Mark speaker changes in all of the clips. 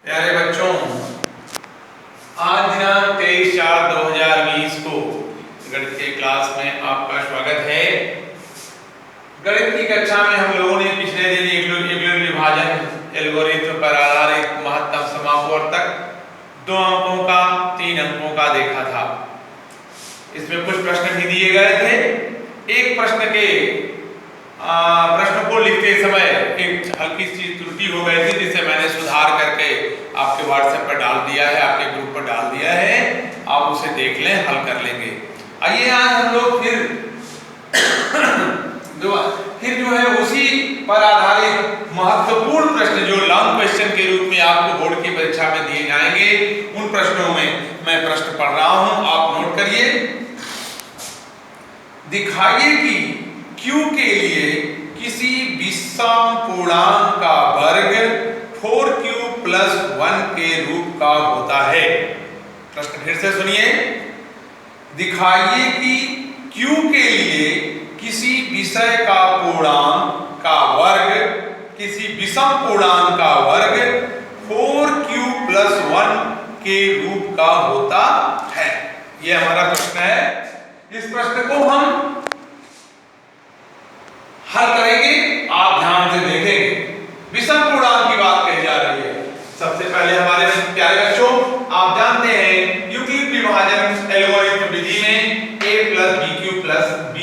Speaker 1: प्यारे बच्चों, आज दिनांक 23/4/2020 को गणित के क्लास में आपका स्वागत है। गणित की कक्षा में हम लोगों ने पिछले दिन यूक्लिड विभाजन एल्गोरिथ्म पर आधारित महत्तम समापवर्तक 2 अंकों का 3 अंकों का देखा था। इसमें कुछ प्रश्न भी दिए गए थे। एक प्रश्न को लिखते समय एक हल्की सी त्रुटि हो गई थी, जिसे मैंने सुधार करके आपके व्हाट्सएप पर डाल दिया है, आपके ग्रुप पर डाल दिया है। आप उसे देख लें, हल कर लेंगे। आइए आज हम लोग फिर जो है उसी पर आधारित महत्वपूर्ण प्रश्न जो लॉन्ग क्वेश्चन के रूप में आपको बोर्ड की परीक्षा में दिए जाएंगे, उन प्रश्नों में मैं प्रश्न पढ़ रहा हूं, आप नोट करिए। दिखाइए कि Q के लिए किसी विषम पूर्णांक का वर्ग 4Q + 1 के रूप का होता है। प्रश्न फिर से सुनिए। दिखाइए कि Q के लिए किसी विषय का पूर्णांक का वर्ग, किसी विषम पूर्णांक का वर्ग 4Q + 1 के रूप का होता है। यह हमारा प्रश्न है। इस प्रश्न को हम हल करेंगे, आप ध्यान से देखेंगे। विषम पूर्णांक की बात कही जा रही है। सबसे पहले हमारे प्यारे बच्चों, आप जानते हैं यूक्लिड विभाजन एल्गोरिथ्म विधि में a + bq + b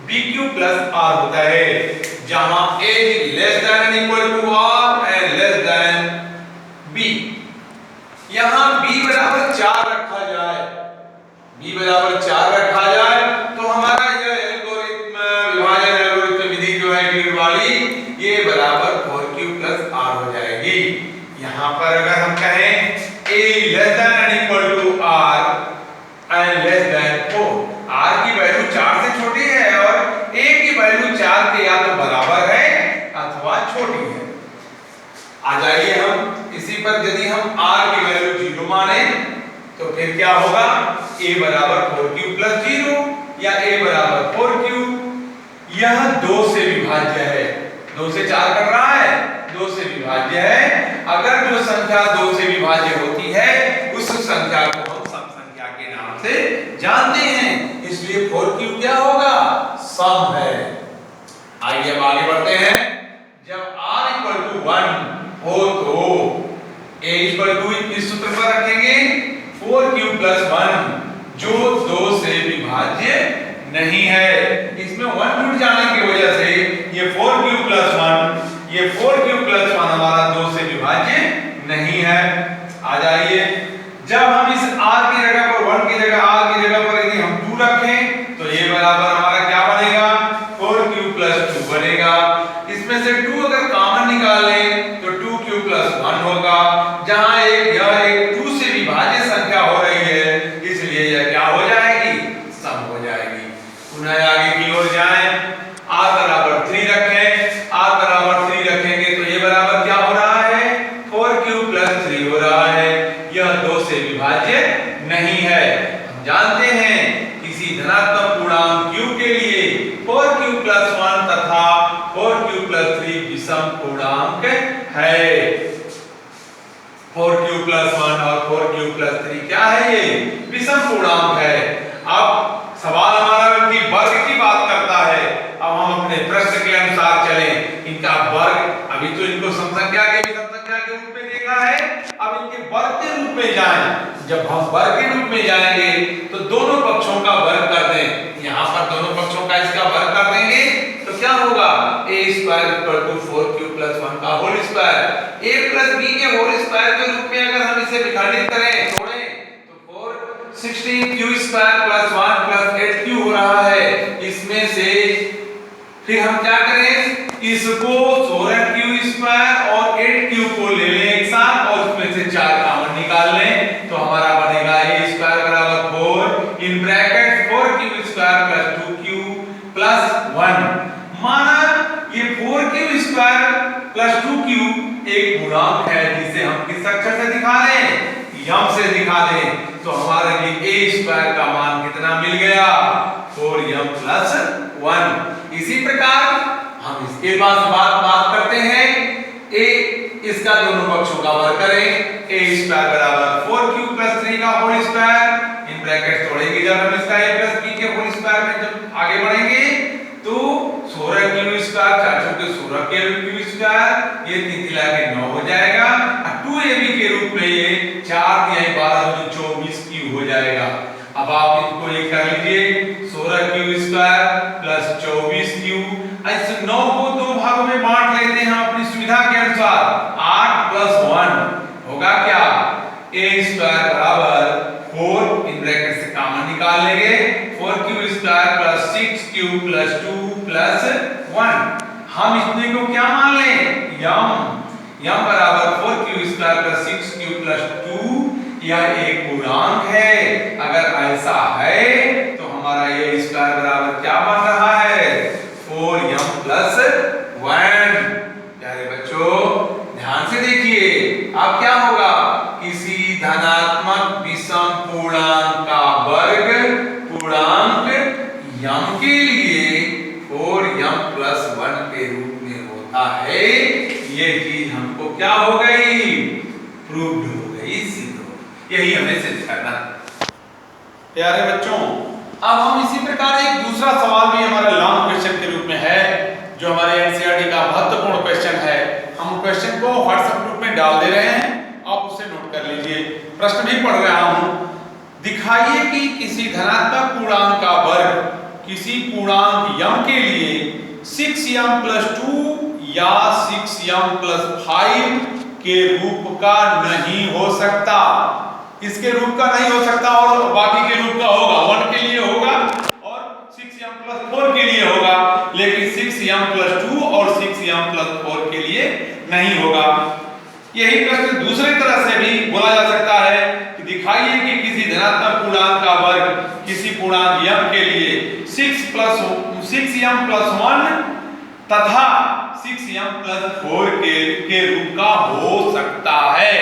Speaker 1: bq + r होता है, जहां a < r and b। यहां b = 4 रखा जाए, b = 4 रखा जाए तो हमारा यह एल्गोरिथ्म विभाजन एल्गोरिथ्म विधि जो है यूक्लिड वाली, ये बराबर 4q + r हो जाएगी। यहां पर अगर हम कहें a < r and 4, r की वैल्यू 4 से छोटी है और a की वैल्यू 4 के या तो बराबर है अथवा छोटी है। आ जाइए हम इसी पर, यदि हम r की वैल्यू 0 माने तो फिर क्या होगा? a = 4q + 0 या a = 4q। यह 2 से विभाज्य है, 2 से 4 कर रहा है, 2 से विभाज्य है। अगर जो संख्या 2 से विभाज्य होती है उस संख्या को हम सम संख्या के नाम से जानते हैं, इसलिए 4q क्या होगा? सम है। आइए अब आगे बढ़ते हैं। जब r = 1 हो तो a = इस सूत्र पर रखेंगे 4q + 1 जो 2 से विभाज्य नहीं है। इसमें 1 जुड़ जाने की वजह से ये 4q + 1 हमारा 2 से विभाज्य नहीं है। आ जाइए, जब हम इस r की जगह पर 1 की जगह r की जगह पर यदि हम 2 रखें तो ये बराबर हमारा क्या बनेगा? 4q + 2 बनेगा। इसमें से 2 अगर कॉमन निकाल लें तो 2q + 1 होगा। जहां यह एक 2 से विभाज्य संख्या हो रही है, इसलिए यह क्या हो जाएगी? सम हो जाएगी। पुनः आगे की ओर जाएं, r = 3 रखें, r = 3 रखेंगे तो ये बराबर क्या हो रहा है? 4q + 3 हो रहा है। यह 2 से विभाज्य नहीं है। हम जानते हैं किसी धनात्मक पूर्णांक q के लिए 4q + 1 तथा 4q + 3 विषम पूर्णांक है। 4q + 1 और 4q + 3 क्या है? ये विषम पूर्णांक है। अब सवाल हमारा कि वर्ग की बात करता है। अब हम अपने प्रश्न के अनुसार चलें। इनका वर्ग, अभी तो इनको सम संख्या के रूप में देखा है, अब इनके वर्ग के रूप में जाएं। जब हम वर्ग के रूप में जाएंगे तो दोनों पक्षों का वर्ग कर दें। यहां पर दोनों पक्षों का इसका वर्ग कर देंगे तो क्या होगा? a² = 4q + 1 का होल स्क्वायर। a + b के होल स्क्वायर के रूप में अगर हम इसे विखंडित करें, तोड़ें, तो 16q² + 1 + 8q हो रहा है। इसमें से फिर हम क्या करें? इसको 16q² और 8q को ले लें एक साथ और उसमें से 4 कॉमन निकाल लें तो हमारा बनेगा a² = 4 in bracket 4q² + 2q + 1। माना ये 4q² + 2q एक पूर्णांक है, जिसे हम किस अक्षर से दिखा दें? यम से दिखा दें तो हमारा ये a² का मान कितना मिल गया? 4m + 1। इसी प्रकार हम इसके पास बात इसका दोनों पक्षों का वर्ग करें, a स्क्वायर बराबर 4q प्लस 3 का होल स्क्वायर, इन ब्रैकेट तोड़ेंगे जब हम इसका a प्लस b के होल स्क्वायर में जब आगे बढ़ेंगे तो 16q स्क्वायर 4 चौके 16q स्क्वायर, ये 3 मिला के 9 हो जाएगा, 2ab के रूप में ये 4 तिहाई 12 24q हो जाएगा। अब आप इनको ये कर लीजिए 16q स्क्वायर प्लस 24q, इस 9 को दो भागों में बांट लेते हैं अपनी सुविधा के अनुसार, 8 प्लस 1 होगा क्या, a स्क्वायर बराबर 4, इन ब्रैकेट से कॉमन निकाल लेंगे, 4q square plus 6q plus 2 plus 1, हम इसमें को क्या मान लें, यम बराबर 4q square plus 6q plus 2, यह एक पूर्णांक है, अगर ऐसा है तो हमारा ये स्क्वायर बराबर क्या बन रहा है, 4m प्लस 1। प्यारे बच्चों ध्यान से देखिए, अब क्या होगा, किसी धनात्मक विषम पूर्णांक का वर्ग पूर्णांक m के लिए 4m प्लस 1 के रूप में होता है, ये चीज हमको क्या हो गई, प्रूव्ड हो गई, सिद्ध हो, यही हमें सिद्ध करना। प्यारे बच्चों अब हम इसी प्रकार एक दूसरा सवाल भी हमारा लॉन्ग क्वेश्चन के रूप में है, जो हमारे एनसीईआरटी का महत्वपूर्ण क्वेश्चन है, हम क्वेश्चन को व्हाट्सएप ग्रुप में डाल दे रहे हैं, आप उसे नोट कर लीजिए। प्रश्न भी पढ़ रहा हूं, दिखाइए कि किसी धनात्मक पूर्णांक का वर्ग किसी पूर्णांक m के लिए 6m प्लस 2 या 6m प्लस 5 के रूप का नहीं हो सकता, इसके रूप का नहीं हो सकता और बाकी के रूप का होगा, 1 के लिए होगा और 6m प्लस 4 के लिए होगा, लेकिन 6m प्लस 2 और 6m प्लस 4 के लिए नहीं होगा। यही प्रश्न दूसरी तरह से भी बोला जा सकता है कि दिखाइए कि किसी धनात्मक पूर्णांक का वर्ग किसी पूर्णांक m के लिए 6m प्लस 1 तथा 6m प्लस 4 के रूप का हो सकता है,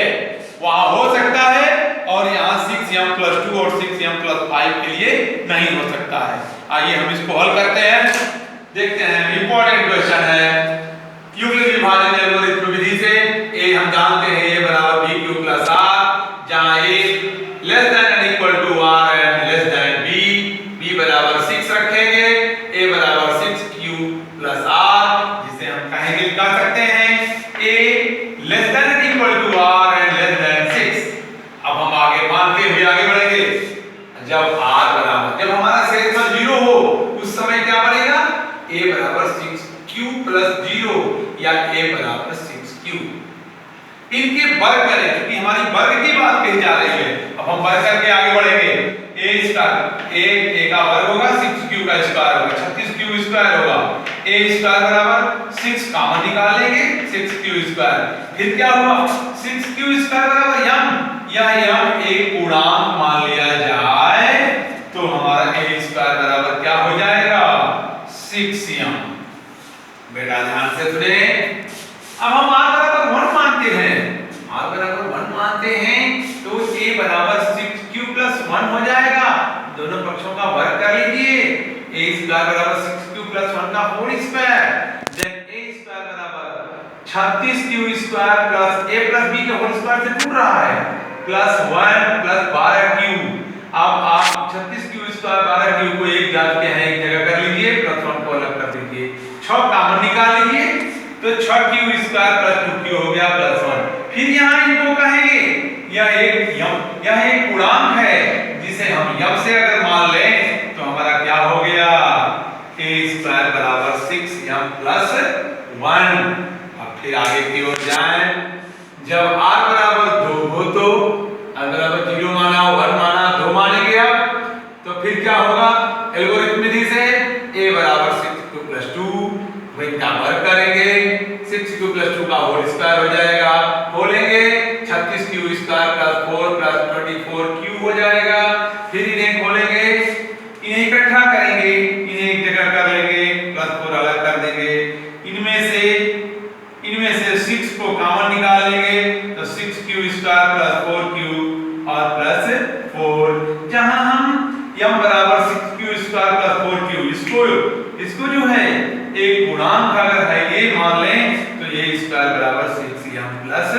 Speaker 1: वहां हो सकता है और यहाँ 6m प्लस 2 और 6m प्लस 5 के लिए नहीं हो सकता है। आइए हम इसको हल करते हैं, देखते हैं, इंपॉर्टेंट क्वेश्चन है। यूक्लिड विभाजन एल्गोरिथम विधि से a हम जानते हैं a बराबर bq प्लस r, जहां a less than and equal to r and less than b बराबर 6 रखेंगे, a बराबर 6q प्लस r, जिसे हम कहेंगे कह सकते हैं a less than and equal to r and less than 6। अब हम आगे मानते हुए आगे बढ़ेंगे, जब r बराबर, जब हमारा सेक्शन 0 हो उस समय क्या बनेगा, a बराबर 6q प्लस 0 या a बराबर 6q, इनके वर्ग करें क्योंकि हमारी वर्ग की बात कही जा रही है। अब हम वर्ग करके आगे बढ़ेंगे, a स्क्वायर a का वर्ग होगा 6q का स्क्वायर होगा 36q स्क्वायर होगा, a स्क्वायर बराबर 6 कॉमन निकाल लेंगे 6q स्क्वायर, फिर क्या हुआ 6q स्क्वायर बराबर m, यह m एक पूर्णांक मान लिया जाए तो हमारा a स्क्वायर बराबर क्या हो जाएगा 6m। बेटा ध्यान से सुने, अब हम r बराबर 1 मानते हैं, r बराबर 1 मानते हैं तो a बराबर 6q प्लस 1 हो जाएगा, दोनों पक्षों का वर्ग कर लीजिए, a स्क्वायर बराबर 6q प्लस 1 का whole square, then a square बराबर 36q square plus a plus b के होल स्क्वायर से टूट रहा है प्लस 1 प्लस 12q। अब आप 36q स्क्वायर 12q को एक जात के हैं एक जगह कर लीजिए, प्लस 1 को अलग कर दीजिए, 6 कॉमन निकाल लीजिए तो 6q स्क्वायर प्लस 2q हो गया प्लस 1। फिर यहाँ इनको कहेंगे यह एक पूर्णांक है जिसे हम m से अगर मान लें तो हमारा क्या हो गया a स्क्वायर बराबर 6m प्लस 1। अब फिर आगे की ओर जाएं, जब r बराबर 2 हो तो r बराबर 0 माना 1 माना 2 मानेंगे अब, तो फिर क्या होगा एल्गोरिथम विधि से a बराबर 6q प्लस 2 वही का वर्ग करेंगे, 6q प्लस 2 का होल स्क्वायर हो जाएगा, खोलेंगे 36q square plus 4 plus 24q हो जाएगा, फिर इन्हें खोलेंगे, इन्हें इकट्ठा करेंगे, इन्हें एक जगह कर लेंगे, प्लस 4 अलग कर देंगे, इनमें से 6 को कॉमन निकाल लेंगे तो 6q स्क्वायर प्लस 4q और प्लस 4, जहां हम m बराबर 6q स्क्वायर प्लस 4q इसको जो है एक पूर्णांक अगर है ये मान लें तो a स्क्वायर बराबर 6m प्लस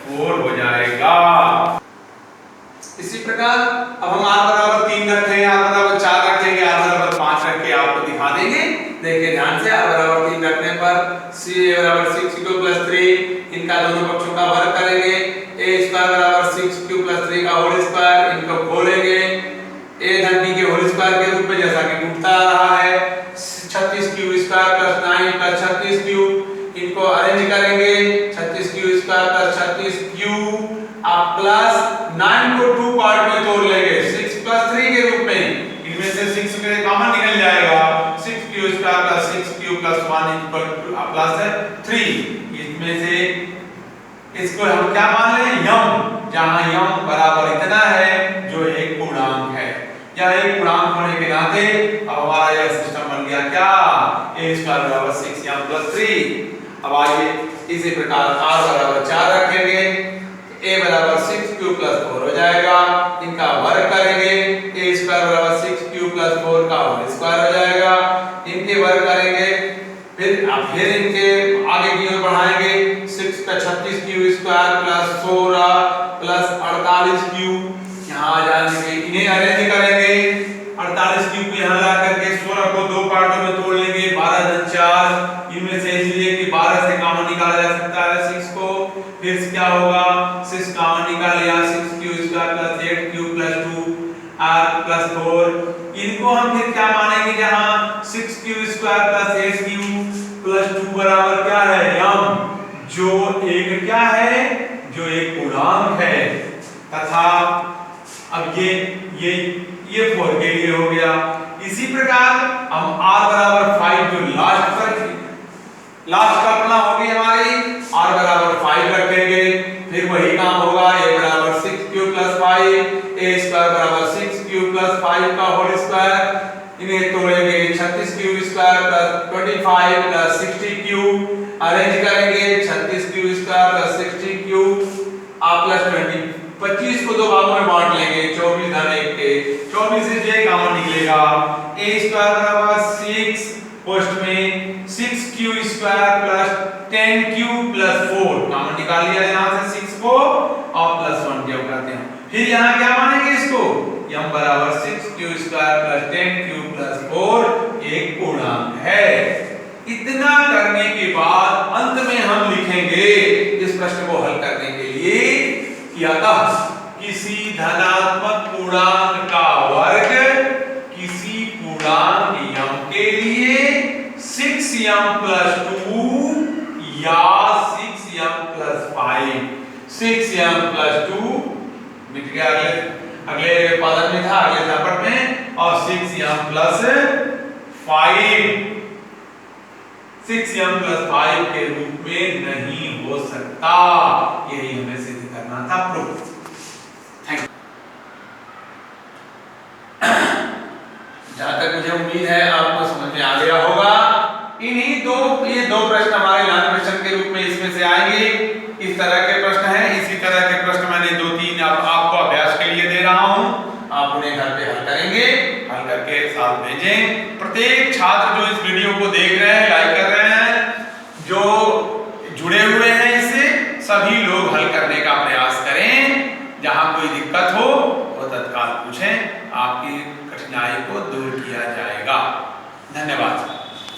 Speaker 1: 4 हो जाएगा। इसी प्रकार अब हम r बराबर 3 रखते हैं, r बराबर 4 रखेंगे, r बराबर 5 रख के आपको दिखा देंगे। देखिए ध्यान से, r बराबर 3 रखने पर c बराबर 6q प्लस 3, इनका दोनों पक्षों का वर्ग करेंगे, a स्क्वायर बराबर 6q प्लस 3 का होल स्क्वायर, इनको खोलेंगे a धन b के होल स्क्वायर के रूप में जैसा कि टूटता आ रहा है, 36q square plus 9 plus 36q, इनको अरेंज करेंगे 36q स्क्वायर प्लस 36q आप प्लस 9 को 2 पार्ट में तोड़ लेंगे 6 प्लस 3 के रूप में, इनमें से 6 के कॉमन निकल जाएगा, 6q square plus 6q plus 1 equal two plus 3, इसमें से इसको हम क्या मान लें यम, जहां यम बराबर इतना है जो एक पूर्णांक है, यह एक पूर्णांक होने के नाते अब हमारा यह सिस्टम बन गया क्या, a स्क्वायर बराबर 6m प्लस 3। अब आइए इसी प्रकार r बराबर 4 रखेंगे, a बराबर 6q प्लस 4 हो जाएगा, इनका वर्ग करेंगे, a स्क्वायर बराबर 6q प्लस 4 का होल स्क्वायर हो जाएगा, इनके वर्ग करेंगे, फिर इनके आगे की ओर बढ़ाएंगे, 6 का 36q square plus 16 plus 48q, यहाँ आ जाएंगे, इन्हें अरेंज करेंगे, 48q को यहाँ ला करके 16 को 2 पार्टों में तोड़ लेंगे, 12 धन 4, इनमें से इसलिए कि 12 से कॉमन निकाला जा सकता है 6 को, फिर क्या होगा 6 कॉमन निकाल लिया, 6q square plus 8q plus 2 r plus 4, इनको हम फिर क्या मानेंगे, जहां 6q square plus 8q plus 2 बराबर क्या है m, जो एक क्या है, जो एक पूर्णांक है, तथा अब ये 4 के लिए हो गया। इसी प्रकार हम r बराबर 5 जो लास्ट कल्पना होगी हमारी, r बराबर 5 रखेंगे, फिर वही काम होगा, a बराबर 6q प्लस 5, a स्क्वायर बराबर 6q प्लस 5 का होल स्क्वायर, इन्हें तोड़ेंगे 36q square plus 25 plus 60q, arrange करेंगे 36q स्क्वायर प्लस 60q आप प्लस 20, 25 को 2 भागों में बांट लेंगे, 24 धन 1 के 24 से j कॉमन निकलेगा, a स्क्वायर बराबर 6 पोस्ट में 6q square plus 10q plus 4 common निकाल लिया, यहां से 6 को और प्लस 1 जब करते हैं, फिर यहां क्या मानेंगे इसको, m बराबर 6q square plus 10q plus 4 एक पूर्णांक है। इतना करने के बाद अंत में हम लिखेंगे इस प्रश्न को हल करने के लिए कि अतः किसी धनात्मक पूर्णांक का वर्ग किसी पूर्णांक m के लिए 6m प्लस 2 या 6m प्लस 5, 6m प्लस 2 मिट गया, अगले पादन में था, अगले झापट में, और 6m प्लस 5 6m प्लस 5 के रूप में नहीं हो सकता, यही हमें सिद्ध करना था, प्रूफ। Thank you. जहां तक मुझे उम्मीद है आपको समझ में आ गया होगा, ये दो प्रश्न हमारे लर्न क्वेश्चन के रूप में इसमें से आएंगे, इस तरह के प्रश्न हैं, इसी तरह के प्रश्न मैंने 2-3 आपको अभ्यास के लिए दे रहा हूं, आप उन्हें घर पे हल करेंगे, हल करके साथ भेजें। प्रत्येक छात्र जो इस वीडियो को देख रहे हैं, लाइक कर रहे हैं, जो जुड़े हुए हैं इससे, सभी लोग हल करने का प्रयास करें, जहां कोई दिक्कत हो वो तत्काल पूछें, आपकी कठिनाई को दूर किया जाएगा। धन्यवाद।